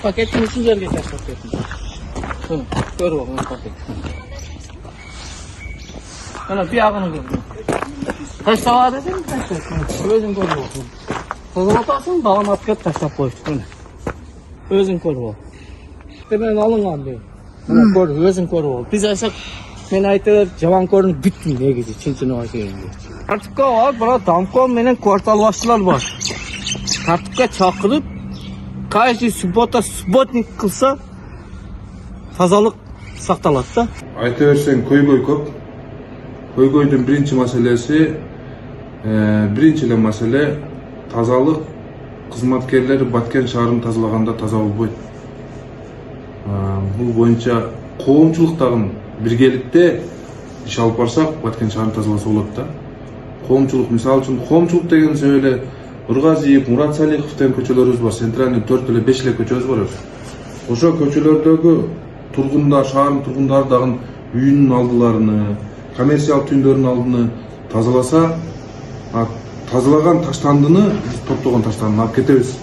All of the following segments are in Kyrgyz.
Paketin ушул жерге таштап кетtim. Көрүп алыңыз пакет. Mana buyog'ini ko'ring. Tashlab dedim, tashlab. O'zing ko'rib ol. Tozalatasың, bag'ini olib kelib tashlab qo'yishdi. Mana. O'zing ko'rib ol. Men olingan deydi. Mana ko'r, o'zing ko'rib ol. Biz aytsak, men aytib, javob ko'rinib bitdi negizi, chinchini aytaymi. Tartibga ol, biroq damkom menen kvartalboshchilar bor. Tartibga chaqirib, qaysi subботник qilsa, tozalik saqtaladi. Aytaversen көйгөй көп. Көйгөйдүн биринчи маселеси, биринчи маселе тазалык кызматкерлери Баткен шаарын тазалаганда таза болбойт. Бул боюнча коомчулук дагы биргеликте иш алып барсак, Баткен шаарын тазаласа болот да. Коомчулук, мисалы үчүн коомчулук деген сөйлө Ургазиев, Мурат Салиховден көчөлөрүбүз бар, Центральный 4 эле 5 эле көчөбүз бар. Ошо көчөлөрдөгү тургундар, шаардын тургундары дагы үйүнүн алдыларыны, коммерциялык түйүндөрдүн алдыны тазаласа, тазалаган таштандыны, топтогон таштандыны алып кетебиз.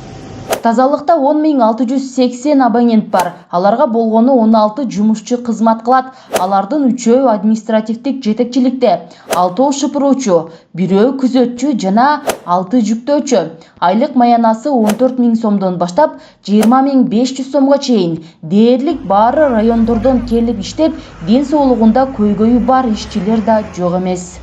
Тазалыкта 10.680 абонент бар. Аларга болгону 16 жумушчу кызмат кылат. Алардын 3-өө административдик жетекчиликте, 6 шыпыруучу, 1 күзөтчү жана 6 жүктөөчү. Айлык маянасы 14.000 сомдон баштап 20.500 сомго чейин. Дээрлик баары райондордон келип иштеп, ден соолугунда көйгөйү бар ишчилер да жок эмес.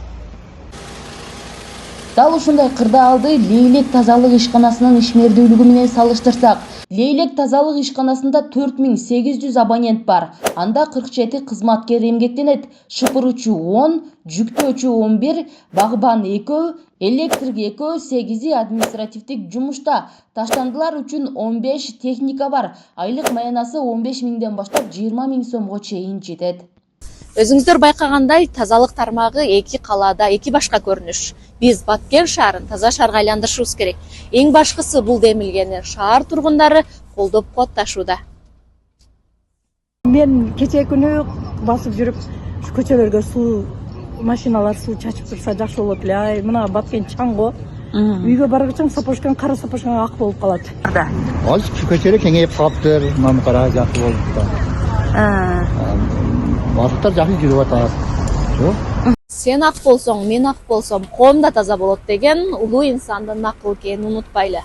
Дал ушундай кырдаалды Лейлек тазалык ишканасынын ишмердүүлүгү менен салыштырсак, Лейлек тазалык ишканасында 4800 абонент бар. Анда 47 кызматкер эмгектенет. Шыпыруучу 10, жүктөөчү 11, багбан 2, электрик 2, 8 административдик жумушта. Таштандылар үчүн 15 техника бар. Айлык маянасы 15.000ден баштап 20.000 сомго чейин жетет. Өзүңүздөр байкагандай, тазалык тармагы эки калаада эки башка көрүнүш. Биз Баткен шаарын таза шаарга айландырышыбыз керек. Эң башкысы бул демилгени шаар тургундары колдоп коотташууда. Мен кечээ күнү басып жүрүп, көчөлөргө суу машиналар суу чачып турса жакшы болот эле. Ай, мына Баткен чаңго. Үйгө баргычың сапошкан, кара сапошкан ак болуп калат. Ал көчөлөр кеңейип калыптыр, мына кара жакшы болуп да. Башкалар жакшы жүрүп атат. Сен ак болсоң, мен ак болсом, коом да таза болот деген улуу инсандын акыл экенин унутпайлы.